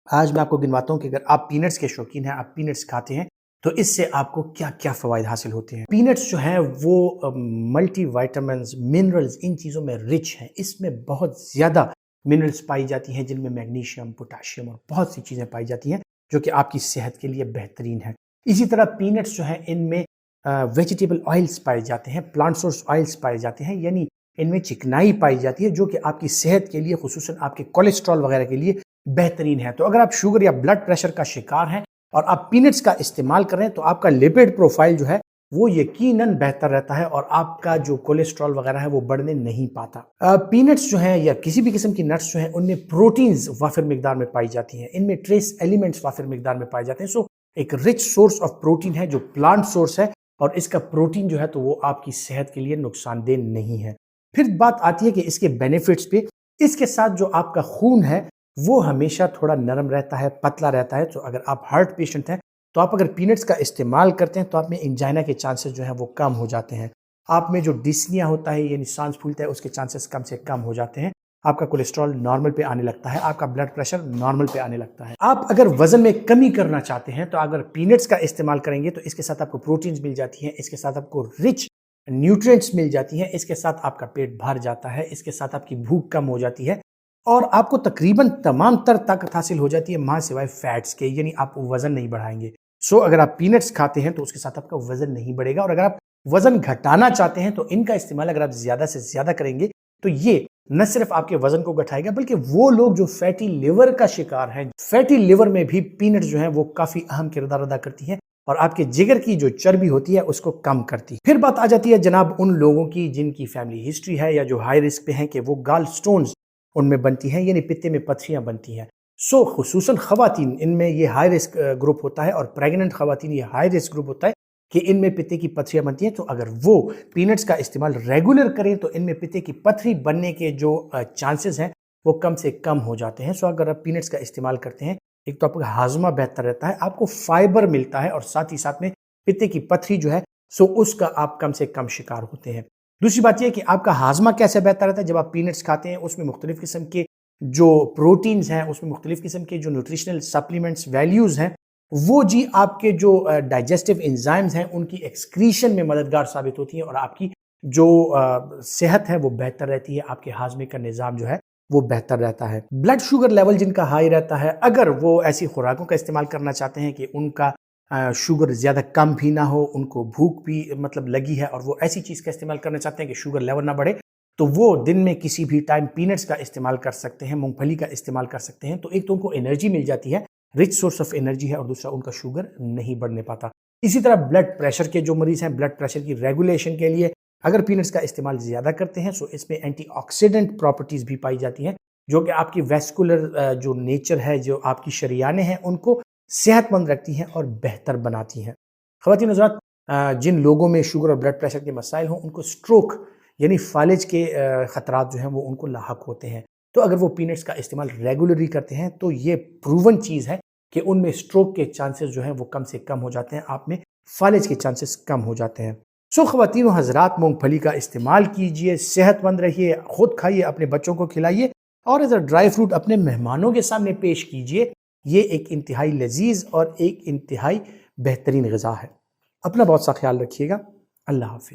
آج میں آپ کو گنواتا ہوں کہ اگر آپ پینٹس کے شوقین ہیں، آپ پینٹس کھاتے ہیں تو اس سے آپ کو کیا کیا فوائد حاصل ہوتے ہیں۔ پینٹس جو ہیں وہ ملٹی وائٹامنز، منرلز، ان چیزوں میں رچ ہیں۔ اس میں بہت زیادہ منرلز پائی جاتی ہیں جن میں میگنیشیم، پوٹاشیم اور بہت سی چیزیں پائی جاتی ہیں جو کہ آپ کی صحت کے لیے بہترین ہے۔ اسی طرح پینٹس جو ہیں ان میں ویجیٹیبل آئلز پائے جاتے ہیں، پلانٹ سورس آئلز پائے جاتے ہیں، یعنی ان میں چکنائی پائی جاتی ہے جو کہ آپ کی صحت کے لیے، خصوصاً آپ کے کولیسٹرول وغیرہ کے لیے بہترین ہے۔ تو اگر آپ شوگر یا بلڈ پریشر کا شکار ہیں اور آپ پینٹس کا استعمال کر رہے ہیں تو آپ کا لیپڈ پروفائل جو ہے وہ یقیناً بہتر رہتا ہے اور آپ کا جو کولیسٹرول وغیرہ ہے وہ بڑھنے نہیں پاتا۔ پینٹس جو ہیں یا کسی بھی قسم کی نٹس جو ہیں ان میں پروٹینز وافر مقدار میں پائی جاتی ہیں، ان میں ٹریس ایلیمنٹس وافر مقدار میں پائے جاتے ہیں۔ سو ایک رچ سورس آف پروٹین ہے جو پلانٹ سورس ہے، اور اس کا پروٹین جو ہے تو وہ آپ کی صحت کے لیے نقصان دہ نہیں ہے۔ پھر بات آتی ہے کہ اس کے بینیفٹس پہ۔ اس کے ساتھ جو آپ کا خون ہے وہ ہمیشہ تھوڑا نرم رہتا ہے، پتلا رہتا ہے۔ تو اگر آپ ہارٹ پیشنٹ ہیں تو آپ اگر پینٹس کا استعمال کرتے ہیں تو آپ میں انجائنا کے چانسز جو ہیں وہ کم ہو جاتے ہیں۔ آپ میں جو ڈسنیا ہوتا ہے یعنی سانس پھولتا ہے اس کے چانسز کم سے کم ہو جاتے ہیں۔ آپ کا کولیسٹرول نارمل پہ آنے لگتا ہے، آپ کا بلڈ پریشر نارمل پہ آنے لگتا ہے۔ آپ اگر وزن میں کمی کرنا چاہتے ہیں تو اگر پینٹس کا استعمال کریں گے تو اس کے ساتھ آپ کو پروٹینز مل جاتی ہیں، اس کے ساتھ آپ کو رچ نیوٹرینٹس مل جاتی ہیں، اس کے ساتھ آپ کا پیٹ بھر جاتا ہے، اس کے ساتھ آپ کی بھوک کم ہو جاتی ہے، اور آپ کو تقریباً تمام تر طاقت حاصل ہو جاتی ہے ماں سوائے فیٹس کے، یعنی آپ وزن نہیں بڑھائیں گے۔ سو اگر آپ پینٹس کھاتے ہیں تو اس کے ساتھ آپ کا وزن نہیں بڑھے گا، اور اگر آپ وزن گھٹانا چاہتے ہیں تو ان کا استعمال اگر آپ زیادہ سے زیادہ کریں گے تو یہ نہ صرف آپ کے وزن کو گھٹائے گا بلکہ وہ لوگ جو فیٹی لیور کا شکار ہیں، فیٹی لیور میں بھی پینٹس جو ہیں وہ کافی اہم کردار ادا کرتی ہیں اور آپ کے جگر کی جو چربی ہوتی ہے اس کو کم کرتی ہے۔ پھر بات آ جاتی ہے جناب ان لوگوں کی جن کی فیملی ہسٹری ہے یا جو ہائی رسک پہ ہیں کہ وہ گال سٹونز ان میں بنتی ہیں، یعنی پتے میں پتھریاں بنتی ہیں۔ سو خصوصاً خواتین ان میں یہ ہائی رسک گروپ ہوتا ہے، اور پریگننٹ خواتین یہ ہائی رسک گروپ ہوتا ہے کہ ان میں پتے کی پتھریاں بنتی ہیں۔ تو اگر وہ پینٹس کا استعمال ریگولر کریں تو ان میں پتے کی پتھری بننے کے جو چانسز ہیں وہ کم سے کم ہو جاتے ہیں۔ سو اگر آپ پینٹس کا استعمال کرتے ہیں ایک تو آپ کا ہاضمہ بہتر رہتا ہے، آپ کو فائبر ملتا ہے، اور ساتھ ہی ساتھ میں پتے کی پتھری جو ہے سو اس کا آپ کم سے کم شکار ہوتے ہیں۔ دوسری بات یہ ہے کہ آپ کا ہاضمہ کیسے بہتر رہتا ہے جب آپ پینٹس کھاتے ہیں، اس میں مختلف قسم کے جو پروٹینز ہیں، اس میں مختلف قسم کے جو نیوٹریشنل سپلیمنٹس ویلیوز ہیں وہ جی آپ کے جو ڈائجسٹو انزائمز ہیں ان کی ایکسکریشن میں مددگار ثابت ہوتی ہیں، اور آپ کی جو صحت ہے وہ بہتر رہتی ہے، آپ کے ہاضمے کا نظام جو ہے وہ بہتر رہتا ہے۔ بلڈ شوگر لیول جن کا ہائی رہتا ہے، اگر وہ ایسی خوراکوں کا استعمال کرنا چاہتے ہیں کہ ان کا شوگر زیادہ کم بھی نہ ہو، ان کو بھوک بھی مطلب لگی ہے، اور وہ ایسی چیز کا استعمال کرنا چاہتے ہیں کہ شوگر لیول نہ بڑھے، تو وہ دن میں کسی بھی ٹائم پینٹس کا استعمال کر سکتے ہیں، مونگ پھلی کا استعمال کر سکتے ہیں۔ تو ایک تو ان کو انرجی مل جاتی ہے، رچ سورس آف انرجی ہے، اور دوسرا ان کا شوگر نہیں بڑھنے پاتا۔ اسی طرح بلڈ پریشر کے جو مریض ہیں، بلڈ پریشر کی ریگولیشن کے لیے اگر پینٹس کا استعمال زیادہ کرتے ہیں تو اس میں اینٹی آکسیڈنٹ پراپرٹیز بھی پائی جاتی ہیں جو کہ آپ کی ویسکولر جو نیچر ہے، جو آپ کی شریانیں ہیں ان کو صحت مند رکھتی ہیں اور بہتر بناتی ہیں۔ خواتین حضرات، جن لوگوں میں شوگر اور بلڈ پریشر کے مسائل ہوں ان کو سٹروک یعنی فالج کے خطرات جو ہیں وہ ان کو لاحق ہوتے ہیں، تو اگر وہ پینٹس کا استعمال ریگولرلی کرتے ہیں تو یہ پروون چیز ہے کہ ان میں سٹروک کے چانسز جو ہیں وہ کم سے کم ہو جاتے ہیں، آپ میں فالج کے چانسز کم ہو جاتے ہیں۔ سو خواتین و حضرات، مونگ پھلی کا استعمال کیجئے، صحت مند رہیے، خود کھائیے، اپنے بچوں کو کھلائیے، اور ایز اے ڈرائی فروٹ اپنے مہمانوں کے سامنے پیش کیجئے۔ یہ ایک انتہائی لذیذ اور ایک انتہائی بہترین غذا ہے۔ اپنا بہت سا خیال رکھیے گا۔ اللہ حافظ۔